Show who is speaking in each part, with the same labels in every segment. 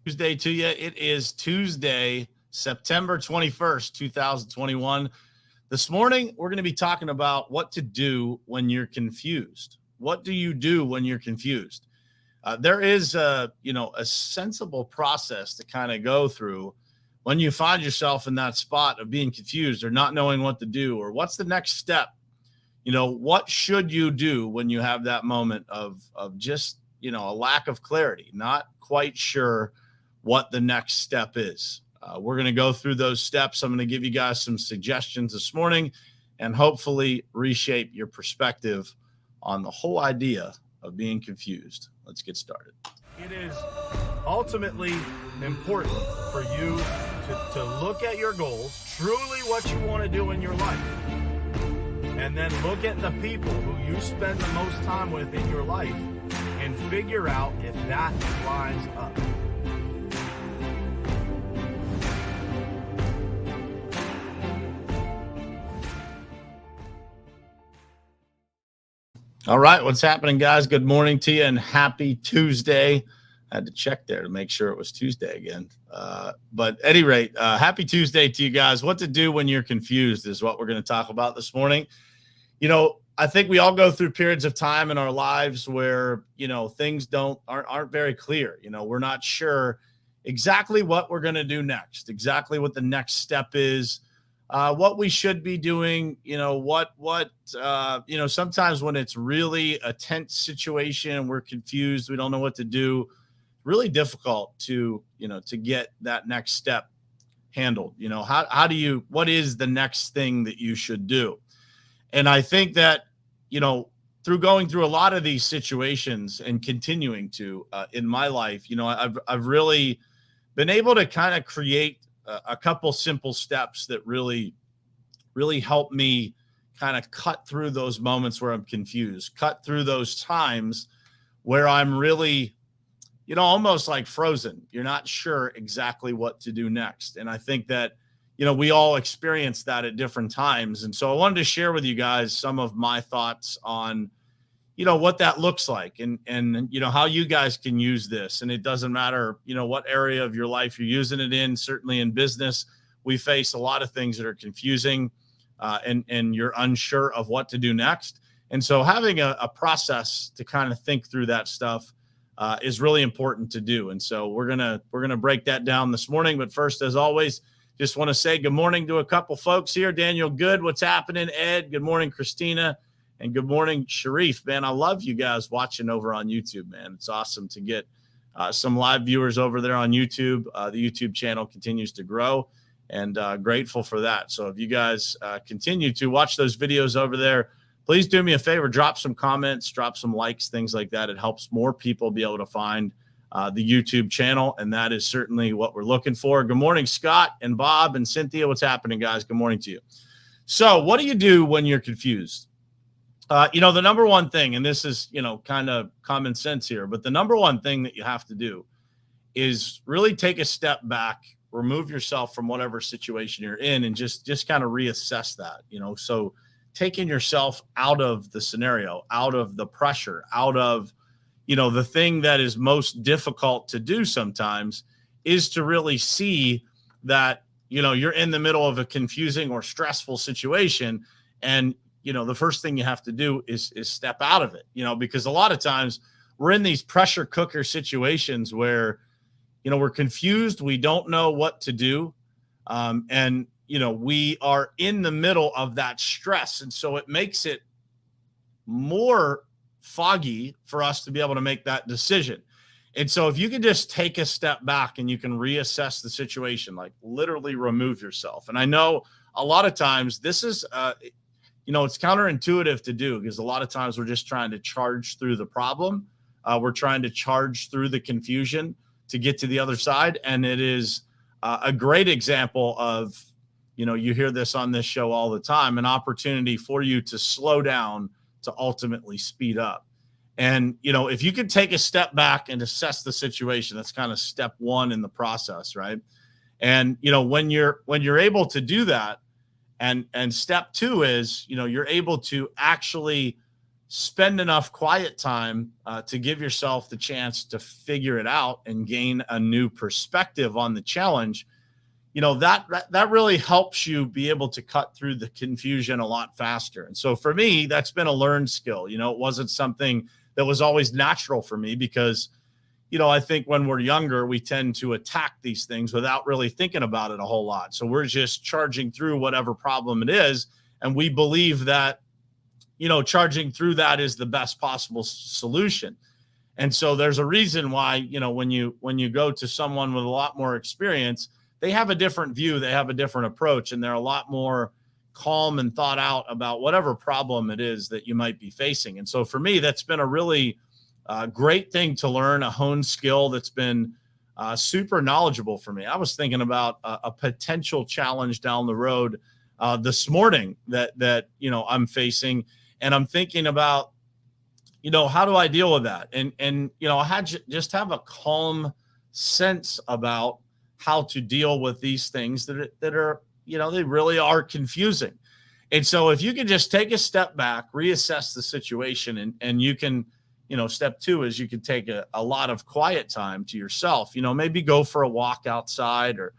Speaker 1: Tuesday to you. It is Tuesday, September 21st, 2021. This morning, we're going to be talking about what to do when you're confused. What do you do when you're confused? There is a sensible process to kind of go through when you find yourself in that spot of being confused or not knowing what to do or what's the next step. What should you do when you have that moment of just, a lack of clarity, not quite sure what the next step is. We're going to go through those steps. I'm going to give you guys some suggestions this morning and hopefully reshape your perspective on the whole idea of being confused. Let's get started. It is ultimately important for you to look at your goals, truly what you want to do in your life, and then look at the people who you spend the most time with in your life and figure out if that lines up. All right, what's happening, guys? Good morning to you and happy Tuesday. I had to check there to make sure it was Tuesday again. But at any rate, happy Tuesday to you guys. What to do when you're confused is what we're going to talk about this morning. I think we all go through periods of time in our lives where, things aren't very clear. We're not sure exactly what we're going to do next, exactly what the next step is. What we should be doing, sometimes when it's really a tense situation and we're confused, we don't know what to do, really difficult to get that next step handled. What is the next thing that you should do? And I think that, through going through a lot of these situations and continuing to, in my life, I've really been able to kind of create a couple simple steps that really help me kind of cut through those moments where I'm confused, cut through those times where I'm really, almost like frozen. You're not sure exactly what to do next. And I think that, we all experience that at different times. And so I wanted to share with you guys some of my thoughts on, what that looks like and how you guys can use this. And it doesn't matter, what area of your life you're using it in. Certainly in business, we face a lot of things that are confusing and you're unsure of what to do next. And so having a process to kind of think through that stuff is really important to do. And so we're gonna break that down this morning. But first, as always, just want to say good morning to a couple folks here. Daniel Good, what's happening? Ed, good morning. Christina. And good morning, Sharif. Man, I love you guys watching over on YouTube, man. It's awesome to get some live viewers over there on YouTube. The YouTube channel continues to grow and grateful for that. So if you guys continue to watch those videos over there, please do me a favor, drop some comments, drop some likes, things like that. It helps more people be able to find the YouTube channel, and that is certainly what we're looking for. Good morning, Scott and Bob and Cynthia. What's happening, guys? Good morning to you. So what do you do when you're confused? The number one thing, and this is, kind of common sense here, but the number one thing that you have to do is really take a step back, remove yourself from whatever situation you're in, and just kind of reassess that, so taking yourself out of the scenario, out of the pressure, out of, the thing that is most difficult to do sometimes is to really see that, you're in the middle of a confusing or stressful situation. And, the first thing you have to do is step out of it, because a lot of times we're in these pressure cooker situations where, we're confused. We don't know what to do. And we are in the middle of that stress. And so it makes it more foggy for us to be able to make that decision. And so if you can just take a step back and you can reassess the situation, like literally remove yourself. And I know a lot of times this is, it's counterintuitive to do because a lot of times we're just trying to charge through the problem. We're trying to charge through the confusion to get to the other side. And it is a great example of, you hear this on this show all the time, an opportunity for you to slow down to ultimately speed up. And, if you could take a step back and assess the situation, that's kind of step one in the process, right? And, when you're able to do that, and step two is, you're able to actually spend enough quiet time to give yourself the chance to figure it out and gain a new perspective on the challenge, that really helps you be able to cut through the confusion a lot faster. And so for me, that's been a learned skill. It wasn't something that was always natural for me because, I think when we're younger, we tend to attack these things without really thinking about it a whole lot. So we're just charging through whatever problem it is. And we believe that, charging through that is the best possible solution. And so there's a reason why, when you go to someone with a lot more experience, they have a different view, they have a different approach, and they're a lot more calm and thought out about whatever problem it is that you might be facing. And so for me, that's been a really great thing to learn, a honed skill that's been super knowledgeable for me. I was thinking about a potential challenge down the road this morning that I'm facing, and I'm thinking about, how do I deal with that? And I had just have a calm sense about how to deal with these things that are, they really are confusing. And so if you can just take a step back, reassess the situation, and you can, step two is you can take a lot of quiet time to yourself, maybe go for a walk outside or,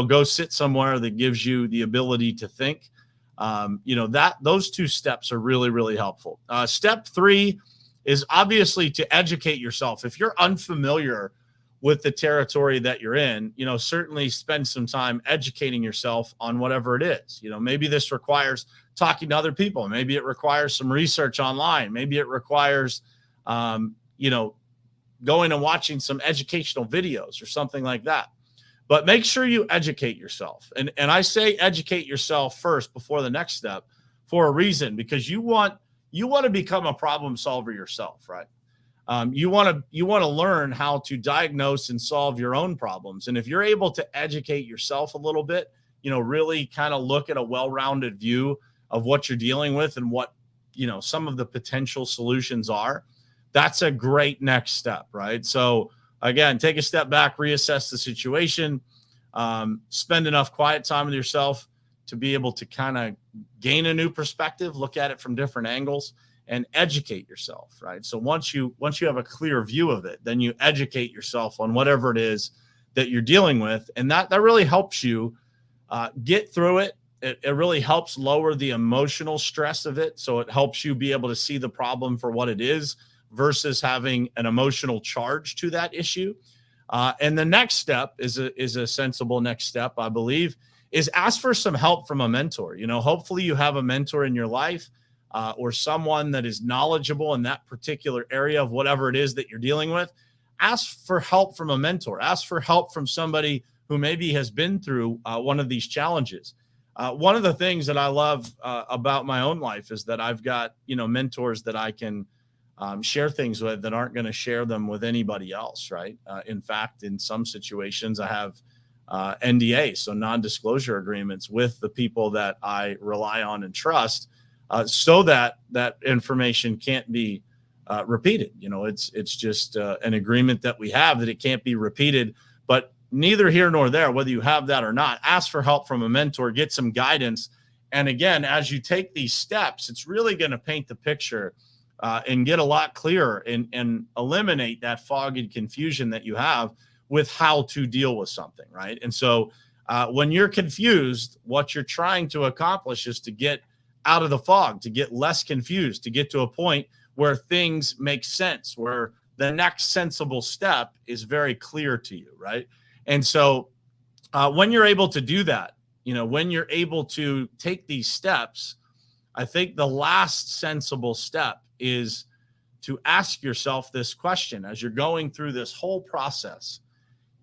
Speaker 1: go sit somewhere that gives you the ability to think. Those two steps are really, really helpful. Step three is obviously to educate yourself. If you're unfamiliar with the territory that you're in, certainly spend some time educating yourself on whatever it is. Maybe this requires talking to other people. Maybe it requires some research online. Maybe it requires, going and watching some educational videos or something like that. But make sure you educate yourself. And I say educate yourself first before the next step for a reason, because you want to become a problem solver yourself, right? You want to learn how to diagnose and solve your own problems. And if you're able to educate yourself a little bit, really kind of look at a well-rounded view of what you're dealing with and what, some of the potential solutions are, that's a great next step, right? So again, take a step back, reassess the situation, spend enough quiet time with yourself to be able to kind of gain a new perspective, look at it from different angles, and educate yourself, right? So once you have a clear view of it, then you educate yourself on whatever it is that you're dealing with. And that really helps you get through it. It really helps lower the emotional stress of it. So it helps you be able to see the problem for what it is versus having an emotional charge to that issue. And the next step is a sensible next step, I believe, is ask for some help from a mentor. Hopefully you have a mentor in your life, or someone that is knowledgeable in that particular area of whatever it is that you're dealing with. Ask for help from a mentor. Ask for help from somebody who maybe has been through one of these challenges. One of the things that I love about my own life is that I've got, mentors that I can share things with that aren't going to share them with anybody else, right? In fact, in some situations, I have NDA, so non-disclosure agreements with the people that I rely on and trust, so that information can't be repeated. It's just an agreement that we have that it can't be repeated. But neither here nor there, whether you have that or not, ask for help from a mentor, get some guidance. And again, as you take these steps, it's really going to paint the picture and get a lot clearer and eliminate that fog and confusion that you have with how to deal with something, right? And so when you're confused, what you're trying to accomplish is to get out of the fog, to get less confused, to get to a point where things make sense, where the next sensible step is very clear to you, right? And so when you're able to do that, when you're able to take these steps, I think the last sensible step is to ask yourself this question as you're going through this whole process.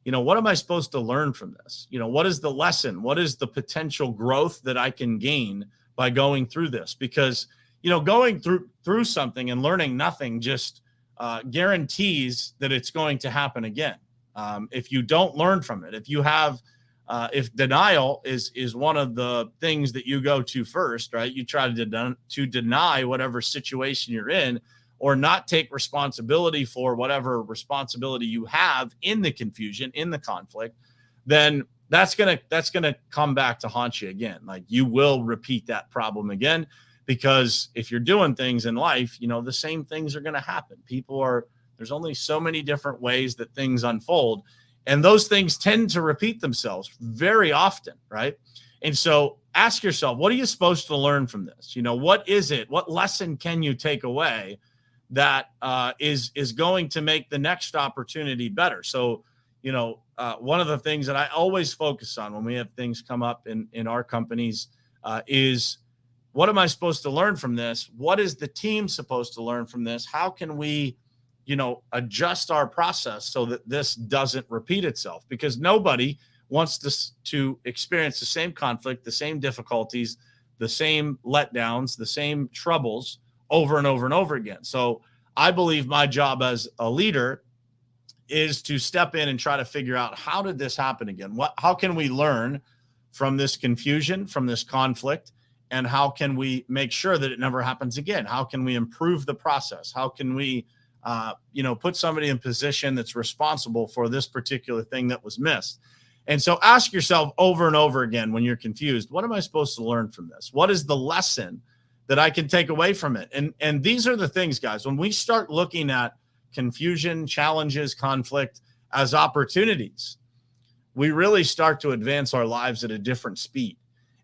Speaker 1: What am I supposed to learn from this? What is the lesson? What is the potential growth that I can gain by going through this? Because, going through something and learning nothing just guarantees that it's going to happen again. If you don't learn from it, if denial is one of the things that you go to first, right? You try to deny whatever situation you're in, or not take responsibility for whatever responsibility you have in the confusion, in the conflict, then that's gonna come back to haunt you again. Like, you will repeat that problem again, because if you're doing things in life, the same things are going to happen. There's only so many different ways that things unfold, and those things tend to repeat themselves very often, right? And so ask yourself, what are you supposed to learn from this? What is it? What lesson can you take away that is going to make the next opportunity better? So, one of the things that I always focus on when we have things come up in our companies is, what am I supposed to learn from this? What is the team supposed to learn from this? How can we, adjust our process so that this doesn't repeat itself? Because nobody wants to experience the same conflict, the same difficulties, the same letdowns, the same troubles over and over and over again. So I believe my job as a leader is to step in and try to figure out, how did this happen again? How can we learn from this confusion, from this conflict, and how can we make sure that it never happens again? How can we improve the process? How can we, put somebody in position that's responsible for this particular thing that was missed? And so ask yourself over and over again, when you're confused, what am I supposed to learn from this? What is the lesson that I can take away from it? And these are the things, guys, when we start looking at confusion, challenges, conflict as opportunities, we really start to advance our lives at a different speed.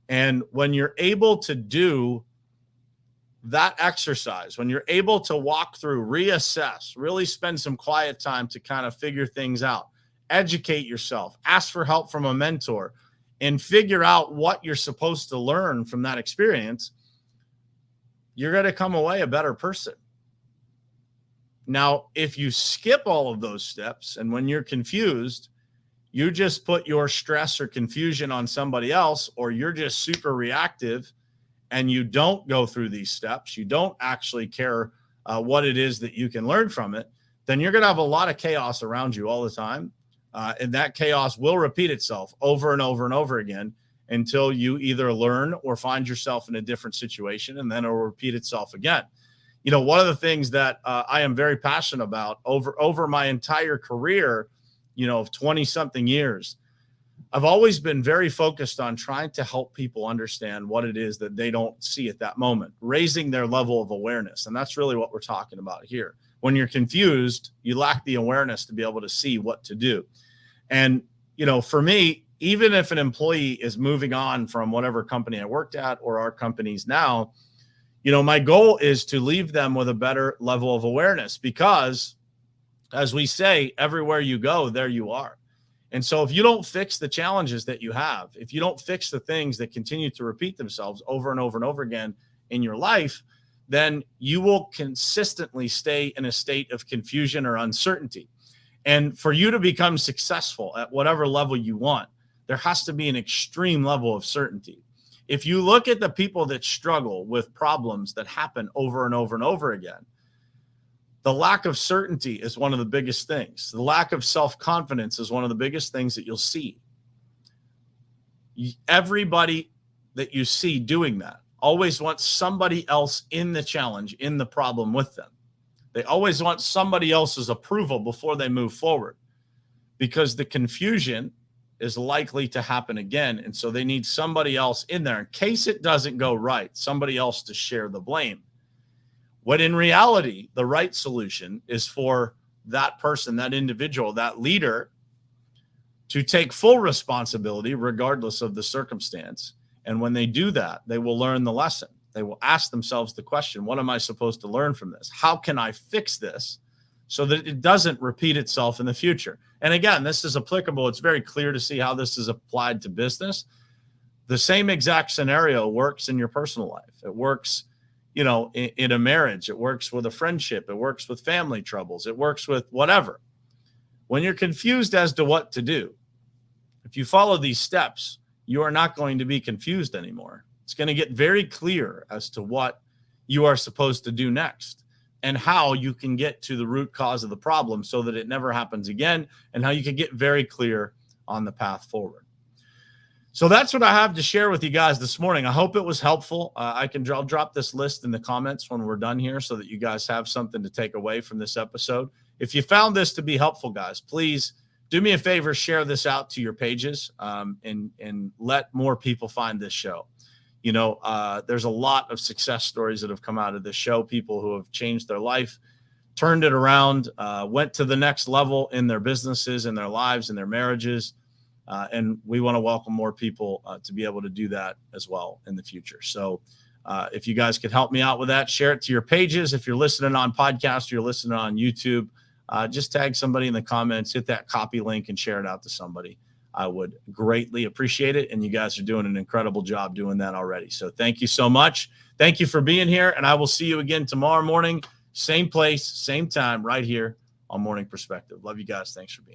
Speaker 1: And when you're able to do that exercise, when you're able to walk through, reassess, really spend some quiet time to kind of figure things out, educate yourself, ask for help from a mentor, and figure out what you're supposed to learn from that experience, you're going to come away a better person. Now, if you skip all of those steps, and when you're confused, you just put your stress or confusion on somebody else, or you're just super reactive and you don't go through these steps, you don't actually care what it is that you can learn from it, then you're going to have a lot of chaos around you all the time. And that chaos will repeat itself over and over and over again until you either learn or find yourself in a different situation, and then it'll repeat itself again. One of the things that I am very passionate about over my entire career, of 20 something years, I've always been very focused on trying to help people understand what it is that they don't see at that moment, raising their level of awareness. And that's really what we're talking about here. When you're confused, you lack the awareness to be able to see what to do. And, for me, even if an employee is moving on from whatever company I worked at or our companies now, my goal is to leave them with a better level of awareness, because, as we say, everywhere you go, there you are. And so if you don't fix the challenges that you have, if you don't fix the things that continue to repeat themselves over and over and over again in your life, then you will consistently stay in a state of confusion or uncertainty. And for you to become successful at whatever level you want, there has to be an extreme level of certainty. If you look at the people that struggle with problems that happen over and over and over again, the lack of certainty is one of the biggest things. The lack of self-confidence is one of the biggest things that you'll see. Everybody that you see doing that always wants somebody else in the challenge, in the problem with them. They always want somebody else's approval before they move forward, because the confusion is likely to happen again. And so they need somebody else in there in case it doesn't go right, somebody else to share the blame. When in reality, the right solution is for that person, that individual, that leader, to take full responsibility regardless of the circumstance. And when they do that, they will learn the lesson. They will ask themselves the question, what am I supposed to learn from this? How can I fix this so that it doesn't repeat itself in the future? And again, this is applicable. It's very clear to see how this is applied to business. The same exact scenario works in your personal life. It works, in a marriage. It works with a friendship. It works with family troubles. It works with whatever. When you're confused as to what to do, if you follow these steps, you are not going to be confused anymore. It's going to get very clear as to what you are supposed to do next and how you can get to the root cause of the problem so that it never happens again, and how you can get very clear on the path forward. So that's what I have to share with you guys this morning. I hope it was helpful. I'll drop this list in the comments when we're done here so that you guys have something to take away from this episode. If you found this to be helpful, guys, please do me a favor, share this out to your pages and let more people find this show. there's a lot of success stories that have come out of this show, people who have changed their life, turned it around, went to the next level in their businesses, in their lives, in their marriages. And we want to welcome more people to be able to do that as well in the future. So if you guys could help me out with that, share it to your pages. If you're listening on podcast, or you're listening on YouTube, just tag somebody in the comments, hit that copy link and share it out to somebody. I would greatly appreciate it. And you guys are doing an incredible job doing that already. So thank you so much. Thank you for being here. And I will see you again tomorrow morning, same place, same time, right here on Morning Perspective. Love you guys. Thanks for being here.